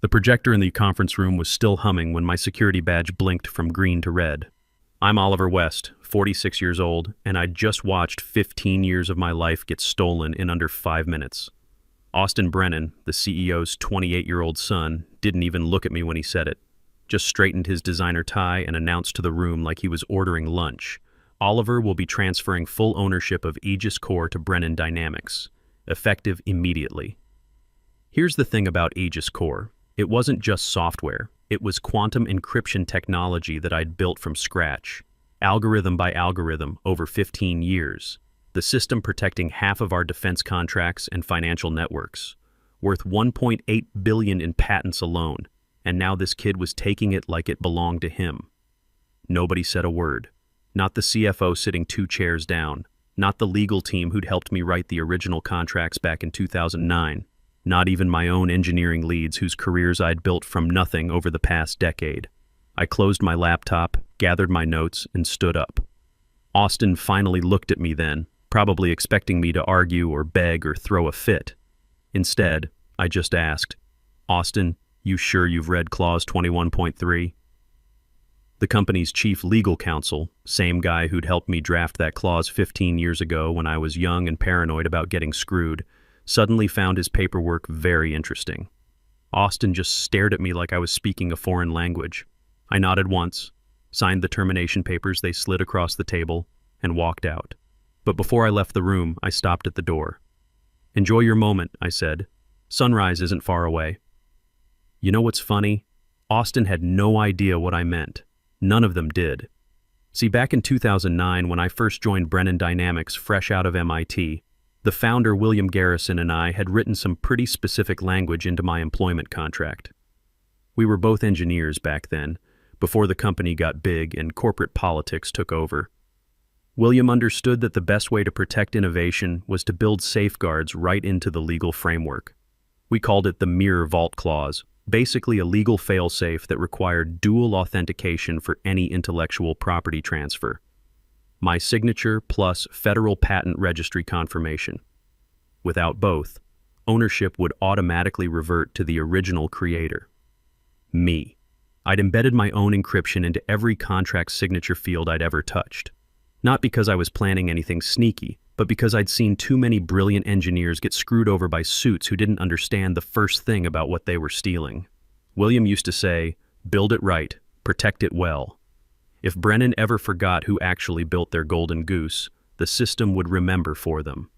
The projector in the conference room was still humming when my security badge blinked from green to red. I'm Oliver West, 46 years old, and I'd just watched 15 years of my life get stolen in under 5 minutes. Austin Brennan, the CEO's 28-year-old son, didn't even look at me when he said it. Just straightened his designer tie and announced to the room like he was ordering lunch. Oliver will be transferring full ownership of Aegis Core to Brennan Dynamics, effective immediately. Here's the thing about Aegis Core. It wasn't just software. It was quantum encryption technology that I'd built from scratch, algorithm by algorithm, over 15 years. The system protecting half of our defense contracts and financial networks, worth $1.8 billion in patents alone, and now this kid was taking it like it belonged to him. Nobody said a word. Not the CFO sitting 2 chairs down, not the legal team who'd helped me write the original contracts back in 2009, not even my own engineering leads whose careers I'd built from nothing over the past decade. I closed my laptop, gathered my notes, and stood up. Austin finally looked at me then, probably expecting me to argue or beg or throw a fit. Instead, I just asked, "Austin, you sure you've read Clause 21.3? The company's chief legal counsel, same guy who'd helped me draft that clause 15 years ago when I was young and paranoid about getting screwed, suddenly found his paperwork very interesting. Austin just stared at me like I was speaking a foreign language. I nodded once, signed the termination papers they slid across the table, and walked out. But before I left the room, I stopped at the door. "Enjoy your moment," I said. "Sunrise isn't far away." You know what's funny? Austin had no idea what I meant. None of them did. See, back in 2009, when I first joined Brennan Dynamics fresh out of MIT, the founder, William Garrison, and I had written some pretty specific language into my employment contract. We were both engineers back then, before the company got big and corporate politics took over. William understood that the best way to protect innovation was to build safeguards right into the legal framework. We called it the Mirror Vault Clause, basically a legal failsafe that required dual authentication for any intellectual property transfer. My signature plus Federal Patent Registry confirmation. Without both, ownership would automatically revert to the original creator. Me. I'd embedded my own encryption into every contract signature field I'd ever touched. Not because I was planning anything sneaky, but because I'd seen too many brilliant engineers get screwed over by suits who didn't understand the first thing about what they were stealing. William used to say, "Build it right, protect it well." If Brennan ever forgot who actually built their golden goose, the system would remember for them.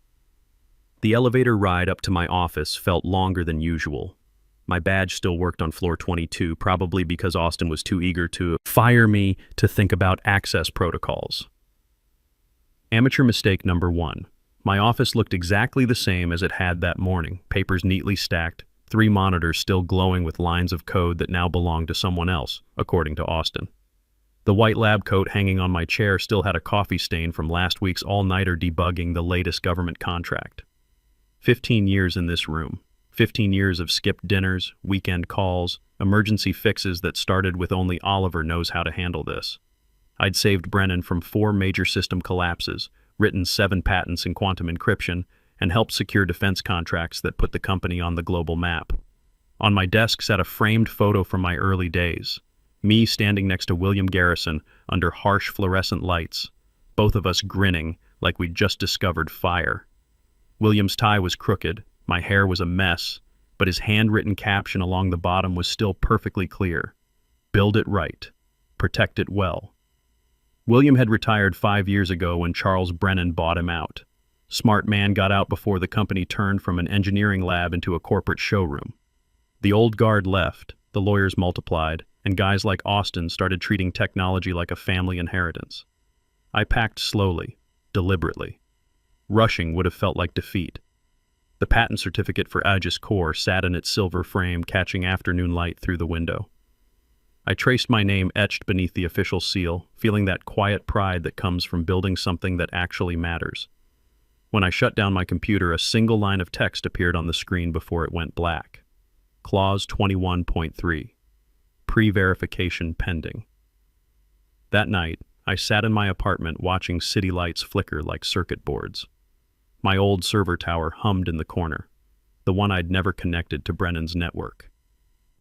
The elevator ride up to my office felt longer than usual. My badge still worked on floor 22, probably because Austin was too eager to fire me to think about access protocols. Amateur mistake number 1. My office looked exactly the same as it had that morning, papers neatly stacked, 3 monitors still glowing with lines of code that now belonged to someone else, according to Austin. The white lab coat hanging on my chair still had a coffee stain from last week's all-nighter debugging the latest government contract. 15 years in this room. 15 years of skipped dinners, weekend calls, emergency fixes that started with only Oliver knows how to handle this. I'd saved Brennan from 4 major system collapses, written 7 patents in quantum encryption, and helped secure defense contracts that put the company on the global map. On my desk sat a framed photo from my early days. Me standing next to William Garrison under harsh fluorescent lights, both of us grinning like we'd just discovered fire. William's tie was crooked, my hair was a mess, but his handwritten caption along the bottom was still perfectly clear. "Build it right. Protect it well." William had retired 5 years ago when Charles Brennan bought him out. Smart man got out before the company turned from an engineering lab into a corporate showroom. The old guard left, the lawyers multiplied, and guys like Austin started treating technology like a family inheritance. I packed slowly, deliberately. Rushing would have felt like defeat. The patent certificate for Aegis Core sat in its silver frame, catching afternoon light through the window. I traced my name etched beneath the official seal, feeling that quiet pride that comes from building something that actually matters. When I shut down my computer, a single line of text appeared on the screen before it went black. Clause 21.3. Pre-verification pending. That night, I sat in my apartment watching city lights flicker like circuit boards. My old server tower hummed in the corner, the one I'd never connected to Brennan's network.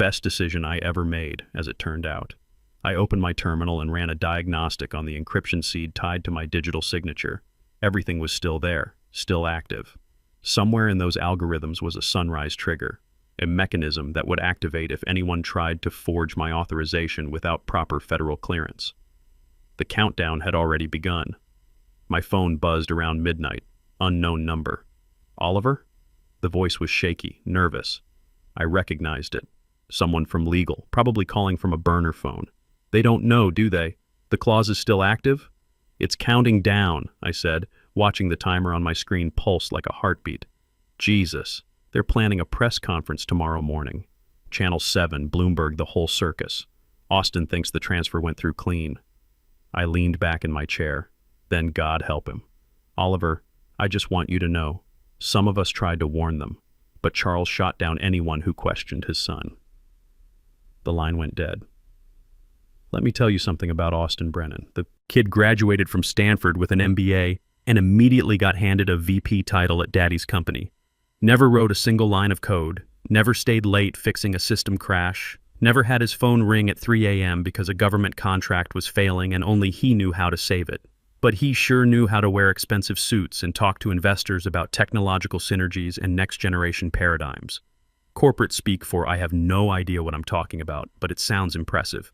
best decision I ever made, as it turned out. I opened my terminal and ran a diagnostic on the encryption seed tied to my digital signature. Everything was still there, still active. Somewhere in those algorithms was a sunrise trigger, a mechanism that would activate if anyone tried to forge my authorization without proper federal clearance. The countdown had already begun. My phone buzzed around midnight. Unknown number. Oliver? The voice was shaky, nervous. I recognized it. Someone from legal, probably calling from a burner phone. They don't know, do they? The clause is still active? It's counting down, I said, watching the timer on my screen pulse like a heartbeat. Jesus, they're planning a press conference tomorrow morning. Channel 7, Bloomberg, the whole circus. Austin thinks the transfer went through clean. I leaned back in my chair. Then God help him. Oliver, I just want you to know, some of us tried to warn them, but Charles shot down anyone who questioned his son. The line went dead. Let me tell you something about Austin Brennan. The kid graduated from Stanford with an MBA and immediately got handed a VP title at Daddy's company. Never wrote a single line of code, never stayed late fixing a system crash, never had his phone ring at 3 a.m. because a government contract was failing and only he knew how to save it. But he sure knew how to wear expensive suits and talk to investors about technological synergies and next-generation paradigms. Corporate speak for I have no idea what I'm talking about, but it sounds impressive.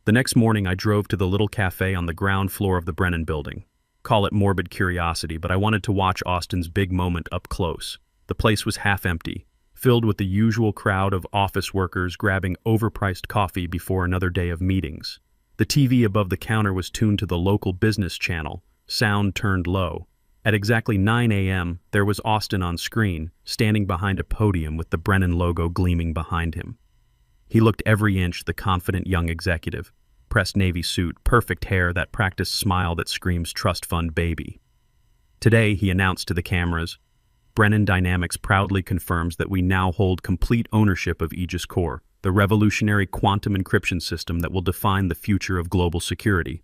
The next morning I drove to the little cafe on the ground floor of the Brennan building. Call it morbid curiosity, but I wanted to watch Austin's big moment up close. The place was half empty, filled with the usual crowd of office workers grabbing overpriced coffee before another day of meetings. The TV above the counter was tuned to the local business channel, sound turned low. At exactly 9 a.m., there was Austin on screen, standing behind a podium with the Brennan logo gleaming behind him. He looked every inch the confident young executive. Pressed navy suit, perfect hair, that practiced smile that screams trust fund baby. Today, he announced to the cameras, Brennan Dynamics proudly confirms that we now hold complete ownership of Aegis Core, the revolutionary quantum encryption system that will define the future of global security.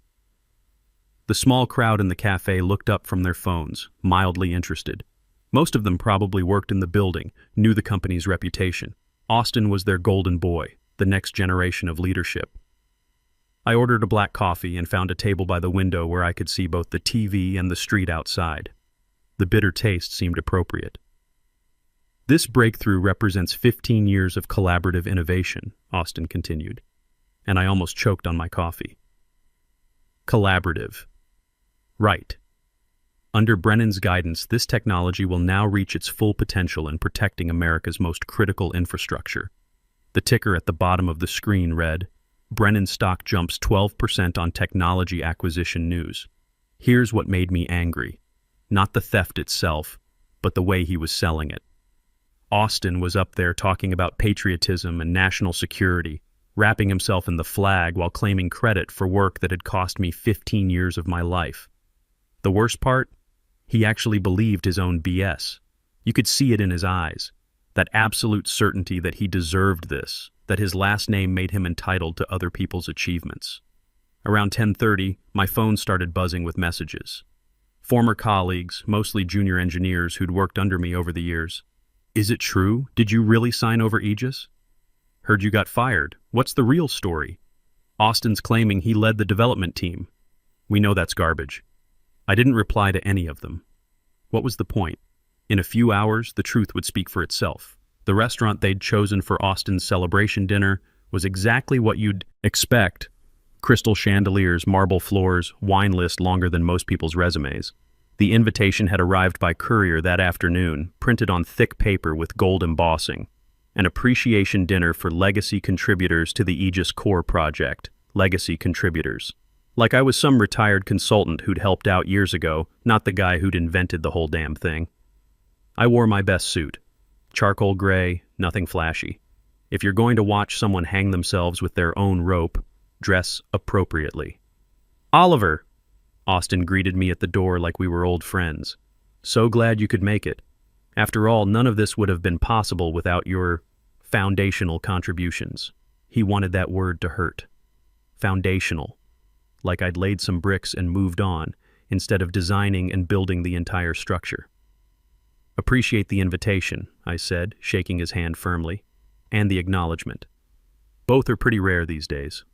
The small crowd in the cafe looked up from their phones, mildly interested. Most of them probably worked in the building, knew the company's reputation. Austin was their golden boy, the next generation of leadership. I ordered a black coffee and found a table by the window where I could see both the TV and the street outside. The bitter taste seemed appropriate. This breakthrough represents 15 years of collaborative innovation, Austin continued, and I almost choked on my coffee. Collaborative. Right. Under Brennan's guidance, this technology will now reach its full potential in protecting America's most critical infrastructure. The ticker at the bottom of the screen read, Brennan stock jumps 12% on technology acquisition news. Here's what made me angry. Not the theft itself, but the way he was selling it. Austin was up there talking about patriotism and national security, wrapping himself in the flag while claiming credit for work that had cost me 15 years of my life. The worst part? He actually believed his own BS. You could see it in his eyes. That absolute certainty that he deserved this, that his last name made him entitled to other people's achievements. Around 10:30, my phone started buzzing with messages. Former colleagues, mostly junior engineers who'd worked under me over the years. Is it true? Did you really sign over Aegis? Heard you got fired. What's the real story? Austin's claiming he led the development team. We know that's garbage. I didn't reply to any of them. What was the point? In a few hours, the truth would speak for itself. The restaurant they'd chosen for Austin's celebration dinner was exactly what you'd expect. Crystal chandeliers, marble floors, wine list longer than most people's resumes. The invitation had arrived by courier that afternoon, printed on thick paper with gold embossing. An appreciation dinner for legacy contributors to the Aegis Core project. Legacy contributors. Like I was some retired consultant who'd helped out years ago, not the guy who'd invented the whole damn thing. I wore my best suit. Charcoal gray, nothing flashy. If you're going to watch someone hang themselves with their own rope, dress appropriately. Oliver! Austin greeted me at the door like we were old friends. So glad you could make it. After all, none of this would have been possible without your foundational contributions. He wanted that word to hurt. Foundational. Like I'd laid some bricks and moved on, instead of designing and building the entire structure. Appreciate the invitation, I said, shaking his hand firmly. and the acknowledgement. Both are pretty rare these days.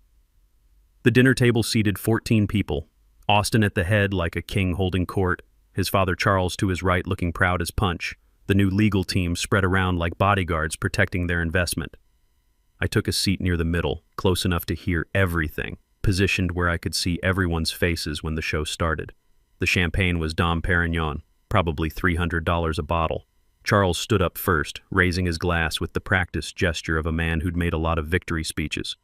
The dinner table seated 14 people, Austin at the head like a king holding court, his father Charles to his right looking proud as punch, the new legal team spread around like bodyguards protecting their investment. I took a seat near the middle, close enough to hear everything, positioned where I could see everyone's faces when the show started. The champagne was Dom Perignon, probably $300 a bottle. Charles stood up first, raising his glass with the practiced gesture of a man who'd made a lot of victory speeches.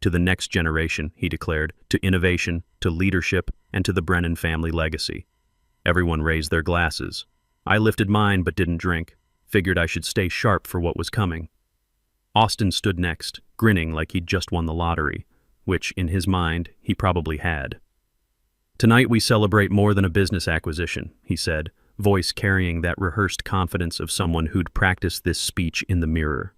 To the next generation, he declared, to innovation, to leadership, and to the Brennan family legacy. Everyone raised their glasses. I lifted mine but didn't drink, figured I should stay sharp for what was coming. Austin stood next, grinning like he'd just won the lottery, which, in his mind, he probably had. "Tonight we celebrate more than a business acquisition," he said, voice carrying that rehearsed confidence of someone who'd practiced this speech in the mirror.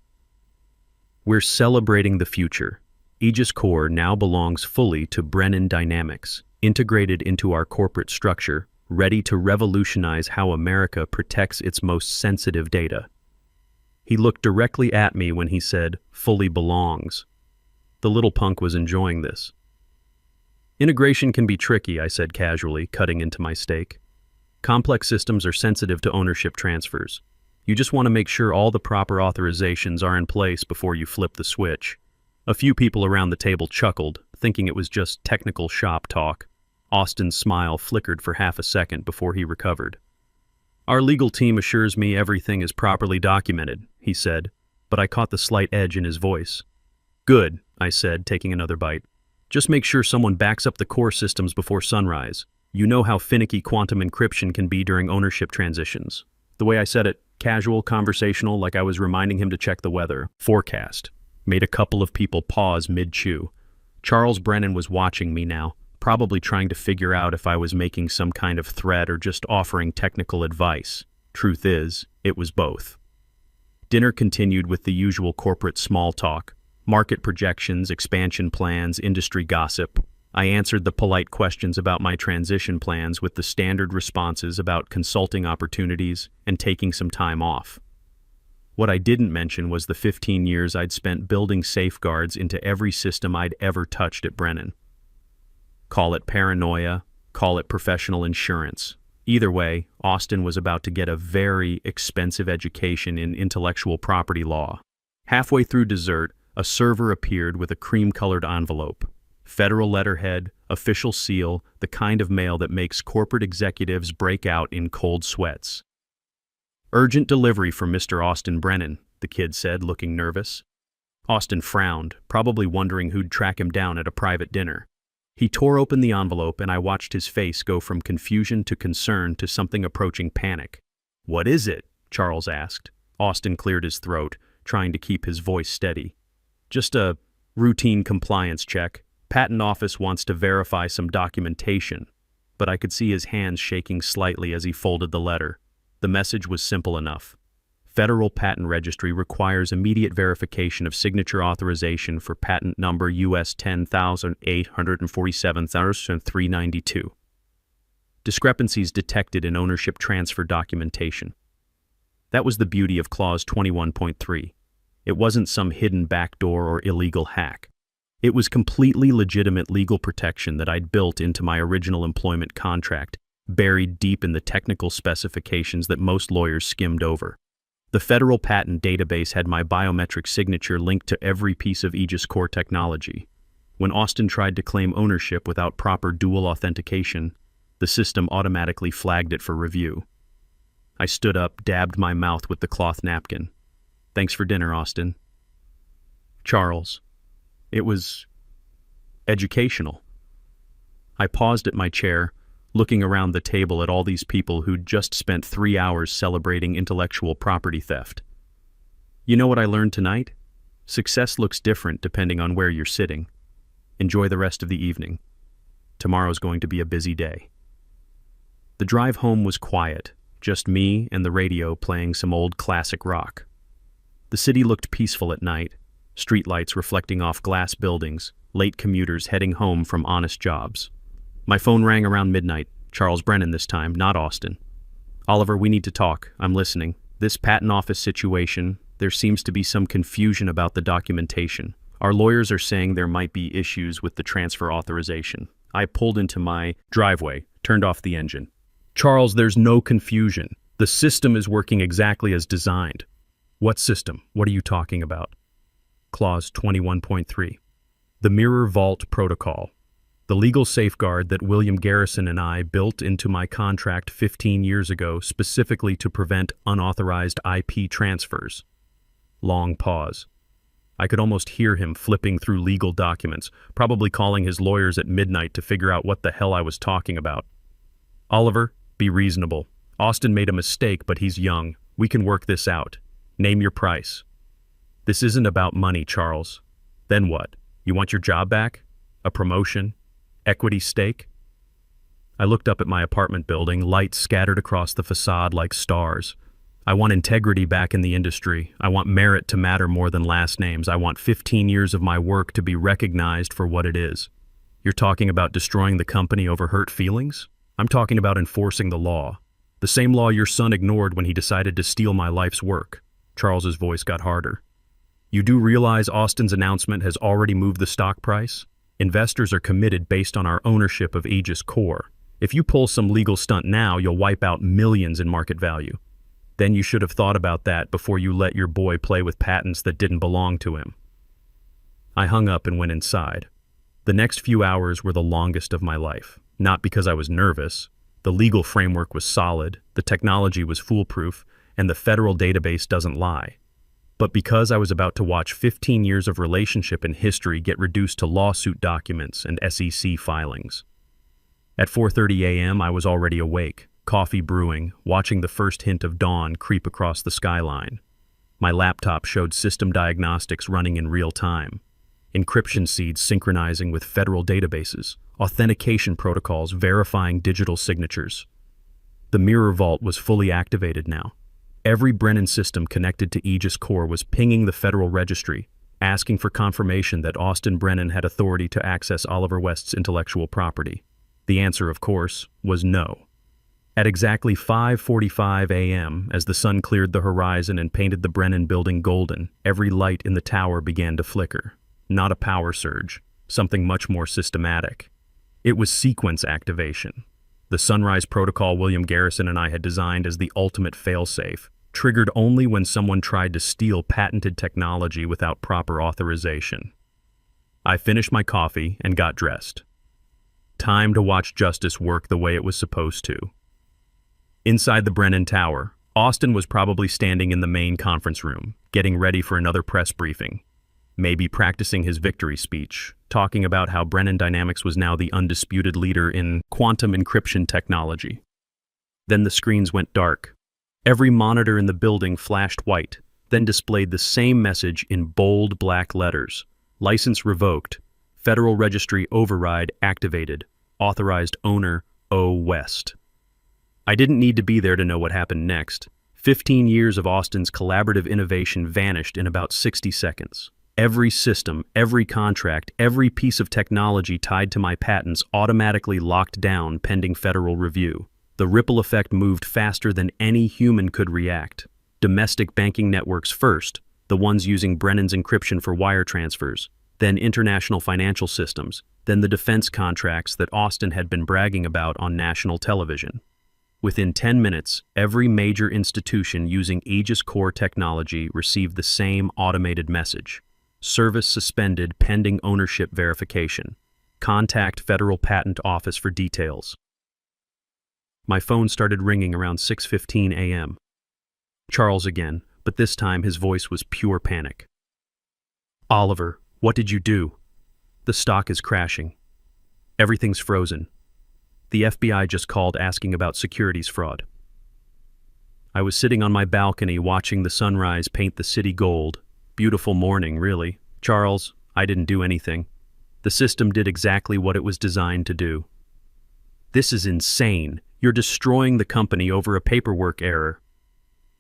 "We're celebrating the future. Aegis Core now belongs fully to Brennan Dynamics, integrated into our corporate structure, ready to revolutionize how America protects its most sensitive data." He looked directly at me when he said, "fully belongs." The little punk was enjoying this. "Integration can be tricky," I said casually, cutting into my steak. "Complex systems are sensitive to ownership transfers. You just want to make sure all the proper authorizations are in place before you flip the switch." A few people around the table chuckled, thinking it was just technical shop talk. Austin's smile flickered for half a second before he recovered. "Our legal team assures me everything is properly documented," he said, but I caught the slight edge in his voice. "Good," I said, taking another bite. "Just make sure someone backs up the core systems before sunrise. You know how finicky quantum encryption can be during ownership transitions." The way I said it, casual, conversational, like I was reminding him to check the weather forecast, made a couple of people pause mid-chew. Charles Brennan was watching me now, probably trying to figure out if I was making some kind of threat or just offering technical advice. Truth is, it was both. Dinner continued with the usual corporate small talk, market projections, expansion plans, industry gossip. I answered the polite questions about my transition plans with the standard responses about consulting opportunities and taking some time off. What I didn't mention was the 15 years I'd spent building safeguards into every system I'd ever touched at Brennan. Call it paranoia, call it professional insurance. Either way, Austin was about to get a very expensive education in intellectual property law. Halfway through dessert, a server appeared with a cream-colored envelope. Federal letterhead, official seal, the kind of mail that makes corporate executives break out in cold sweats. "Urgent delivery for Mr. Austin Brennan," the kid said, looking nervous. Austin frowned, probably wondering who'd track him down at a private dinner. He tore open the envelope and I watched his face go from confusion to concern to something approaching panic. "What is it?" Charles asked. Austin cleared his throat, trying to keep his voice steady. "Just a routine compliance check. Patent Office wants to verify some documentation." But I could see his hands shaking slightly as he folded the letter. The message was simple enough. Federal Patent Registry requires immediate verification of signature authorization for patent number US 10,847,392. Discrepancies detected in ownership transfer documentation. That was the beauty of Clause 21.3. It wasn't some hidden backdoor or illegal hack. It was completely legitimate legal protection that I'd built into my original employment contract, buried deep in the technical specifications that most lawyers skimmed over. The federal patent database had my biometric signature linked to every piece of Aegis Core technology. When Austin tried to claim ownership without proper dual authentication, the system automatically flagged it for review. I stood up, dabbed my mouth with the cloth napkin. "Thanks for dinner, Austin." "Charles." It was educational. I paused at my chair, looking around the table at all these people who'd just spent 3 hours celebrating intellectual property theft. "You know what I learned tonight? Success looks different depending on where you're sitting. Enjoy the rest of the evening. Tomorrow's going to be a busy day." The drive home was quiet, just me and the radio playing some old classic rock. The city looked peaceful at night, streetlights reflecting off glass buildings, late commuters heading home from honest jobs. My phone rang around midnight. Charles Brennan this time, not Austin. "Oliver, we need to talk. I'm listening. This patent office situation, There seems to be some confusion about the documentation. Our lawyers are saying there might be issues with the transfer authorization. I pulled into my driveway, turned off the engine. Charles, there's no confusion. The system is working exactly as designed. What system? What are you talking about? Clause 21.3. The Mirror Vault Protocol. The legal safeguard that William Garrison and I built into my contract 15 years ago specifically to prevent unauthorized IP transfers. Long pause. I could almost hear him flipping through legal documents, probably calling his lawyers at midnight to figure out what the hell I was talking about. Oliver, be reasonable. Austin made a mistake, but he's young. We can work this out. Name your price. This isn't about money, Charles. Then what? You want your job back? A promotion? Equity stake? I looked up at my apartment building, lights scattered across the facade like stars. I want integrity back in the industry. I want merit to matter more than last names. I want 15 years of my work to be recognized for what it is. You're talking about destroying the company over hurt feelings? I'm talking about enforcing the law. The same law your son ignored when he decided to steal my life's work. Charles's voice got harder. You do realize Austin's announcement has already moved the stock price? Investors are committed based on our ownership of Aegis Core. If you pull some legal stunt now, you'll wipe out millions in market value. Then you should have thought about that before you let your boy play with patents that didn't belong to him. I hung up and went inside. The next few hours were the longest of my life. Not because I was nervous. The legal framework was solid, the technology was foolproof, and the federal database doesn't lie. But because I was about to watch 15 years of relationship and history get reduced to lawsuit documents and SEC filings. At 4:30 a.m., I was already awake, coffee brewing, watching the first hint of dawn creep across the skyline. My laptop showed system diagnostics running in real time, encryption seeds synchronizing with federal databases, authentication protocols verifying digital signatures. The Mirror Vault was fully activated now. Every Brennan system connected to Aegis Core was pinging the Federal Registry, asking for confirmation that Austin Brennan had authority to access Oliver West's intellectual property. The answer, of course, was no. At exactly 5:45 a.m., as the sun cleared the horizon and painted the Brennan building golden, every light in the tower began to flicker. Not a power surge, something much more systematic. It was sequence activation. The Sunrise Protocol William Garrison and I had designed as the ultimate failsafe, triggered only when someone tried to steal patented technology without proper authorization. I finished my coffee and got dressed. Time to watch justice work the way it was supposed to. Inside the Brennan Tower, Austin was probably standing in the main conference room, getting ready for another press briefing. Maybe practicing his victory speech, talking about how Brennan Dynamics was now the undisputed leader in quantum encryption technology. Then the screens went dark. Every monitor in the building flashed white, then displayed the same message in bold black letters. License revoked. Federal Registry override activated. Authorized owner O. West. I didn't need to be there to know what happened next. 15 years of Austin's collaborative innovation vanished in about 60 seconds. Every system, every contract, every piece of technology tied to my patents automatically locked down pending federal review. The ripple effect moved faster than any human could react. Domestic banking networks first, the ones using Brennan's encryption for wire transfers, then international financial systems, then the defense contracts that Austin had been bragging about on national television. Within 10 minutes, every major institution using Aegis Core technology received the same automated message. Service suspended pending ownership verification. Contact Federal Patent Office for details. My phone started ringing around 6:15 a.m. Charles again, but this time his voice was pure panic. Oliver, what did you do? The stock is crashing. Everything's frozen. The FBI just called asking about securities fraud. I was sitting on my balcony watching the sunrise paint the city gold. Beautiful morning, really. Charles, I didn't do anything. The system did exactly what it was designed to do. This is insane. You're destroying the company over a paperwork error.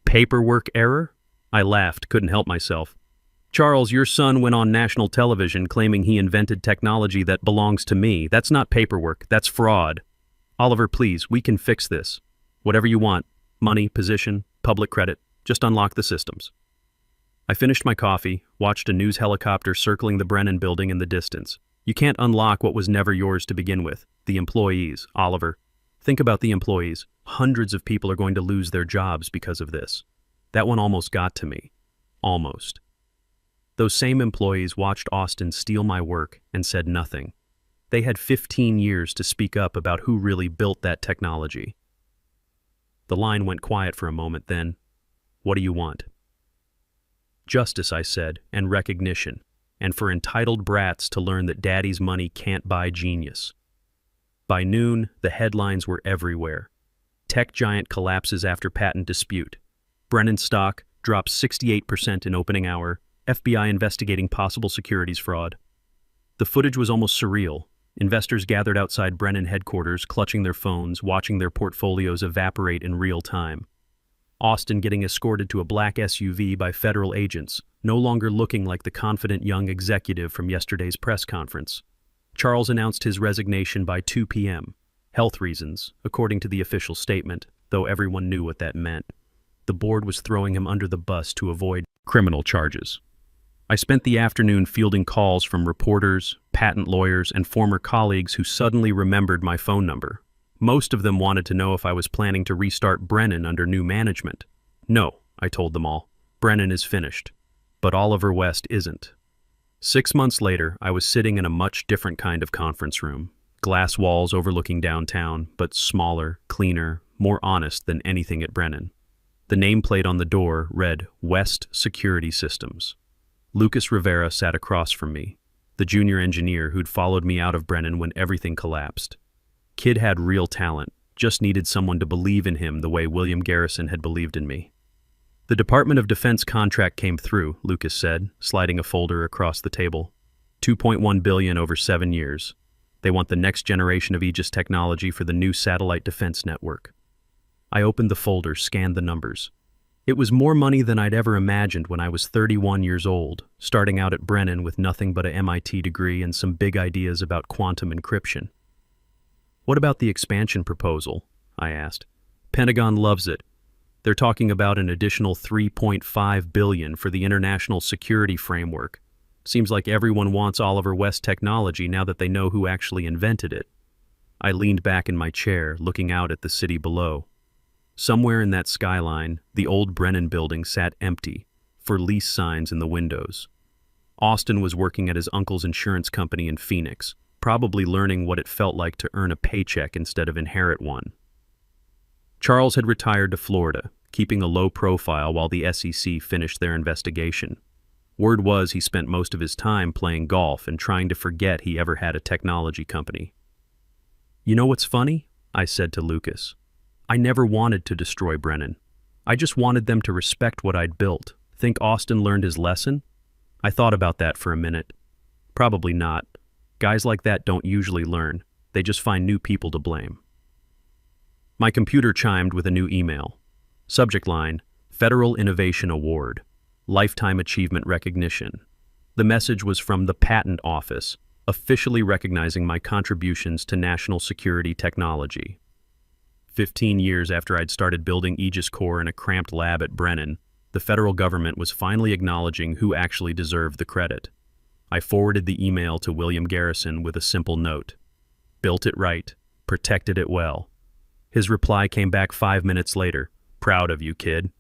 Paperwork error? I laughed, couldn't help myself. Charles, your son went on national television claiming he invented technology that belongs to me. That's not paperwork, that's fraud. Oliver, please, we can fix this. Whatever you want, money, position, public credit, just unlock the systems. I finished my coffee, watched a news helicopter circling the Brennan building in the distance. You can't unlock what was never yours to begin with. The employees, Oliver. Think about the employees. Hundreds of people are going to lose their jobs because of this. That one almost got to me. Almost. Those same employees watched Austin steal my work and said nothing. They had 15 years to speak up about who really built that technology. The line went quiet for a moment, then, "What do you want?" "Justice," I said, "and recognition, and for entitled brats to learn that daddy's money can't buy genius." By noon, the headlines were everywhere. Tech giant collapses after patent dispute. Brennan stock drops 68% in opening hour. FBI investigating possible securities fraud. The footage was almost surreal. Investors gathered outside Brennan headquarters, clutching their phones, watching their portfolios evaporate in real time. Austin getting escorted to a black SUV by federal agents, no longer looking like the confident young executive from yesterday's press conference. Charles announced his resignation by 2 p.m. Health reasons, according to the official statement, though everyone knew what that meant. The board was throwing him under the bus to avoid criminal charges. I spent the afternoon fielding calls from reporters, patent lawyers, and former colleagues who suddenly remembered my phone number. Most of them wanted to know if I was planning to restart Brennan under new management. No, I told them all. Brennan is finished. But Oliver West isn't. 6 months later, I was sitting in a much different kind of conference room. Glass walls overlooking downtown, but smaller, cleaner, more honest than anything at Brennan. The nameplate on the door read West Security Systems. Lucas Rivera sat across from me, the junior engineer who'd followed me out of Brennan when everything collapsed. Kid had real talent, just needed someone to believe in him the way William Garrison had believed in me. "The Department of Defense contract came through," Lucas said, sliding a folder across the table. $2.1 billion over 7 years. They want the next generation of Aegis technology for the new satellite defense network. I opened the folder, scanned the numbers. It was more money than I'd ever imagined when I was 31 years old, starting out at Brennan with nothing but a MIT degree and some big ideas about quantum encryption. "What about the expansion proposal?" I asked. "Pentagon loves it. They're talking about an additional $3.5 billion for the international security framework. Seems like everyone wants Oliver West technology now that they know who actually invented it." I leaned back in my chair, looking out at the city below. Somewhere in that skyline, the old Brennan building sat empty, for lease signs in the windows. Austin was working at his uncle's insurance company in Phoenix, probably learning what it felt like to earn a paycheck instead of inherit one. Charles had retired to Florida, keeping a low profile while the SEC finished their investigation. Word was he spent most of his time playing golf and trying to forget he ever had a technology company. "You know what's funny?" I said to Lucas. "I never wanted to destroy Brennan. I just wanted them to respect what I'd built. Think Austin learned his lesson?" I thought about that for a minute. Probably not. Guys like that don't usually learn. They just find new people to blame. My computer chimed with a new email. Subject line, Federal Innovation Award. Lifetime Achievement Recognition. The message was from the Patent Office, officially recognizing my contributions to national security technology. 15 years after I'd started building Aegis Core in a cramped lab at Brennan, the federal government was finally acknowledging who actually deserved the credit. I forwarded the email to William Garrison with a simple note. Built it right, protected it well. His reply came back 5 minutes later. Proud of you, kid.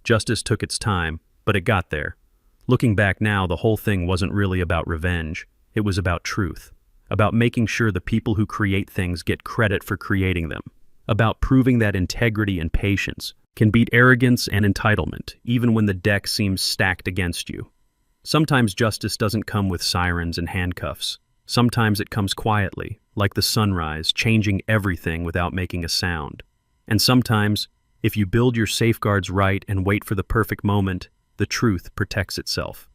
Justice took its time, but it got there. Looking back now, the whole thing wasn't really about revenge. It was about truth. About making sure the people who create things get credit for creating them. About proving that integrity and patience can beat arrogance and entitlement, even when the deck seems stacked against you. Sometimes justice doesn't come with sirens and handcuffs. Sometimes it comes quietly, like the sunrise, changing everything without making a sound. And sometimes, if you build your safeguards right and wait for the perfect moment, the truth protects itself.